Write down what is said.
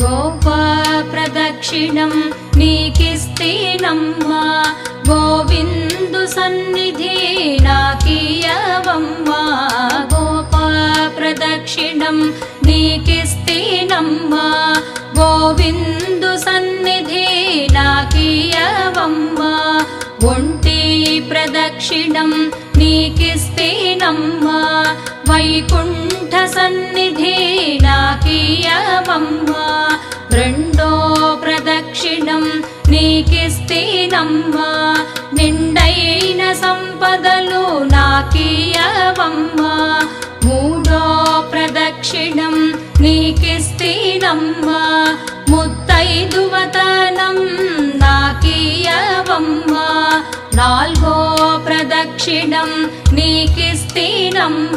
గోపా ప్రదక్షిణం నీకిస్తేనమ్మా గోవిందు సన్నిధి నాకియవమ్మా గోపా ప్రదక్షిణం నీకిస్తేనమ్మా గోవిందు సన్నిధి నాకియవమ్మా ఒంటి ప్రదక్షిణం నీకిస్తేనమ్మా వైకుంఠ సన్నిధి నాకియవమ్మా రెండో ప్రదక్షిణం నీకిస్తేనమ్మా నిండైన సంపదలు నాకియవమ్మా మూడో ప్రదక్షిణం నీకిస్తేనమ్మా ముత్తైదువతనం నాకియవమ్మా నాల్గో ప్రదక్షిణం నీకిస్తేనమ్మా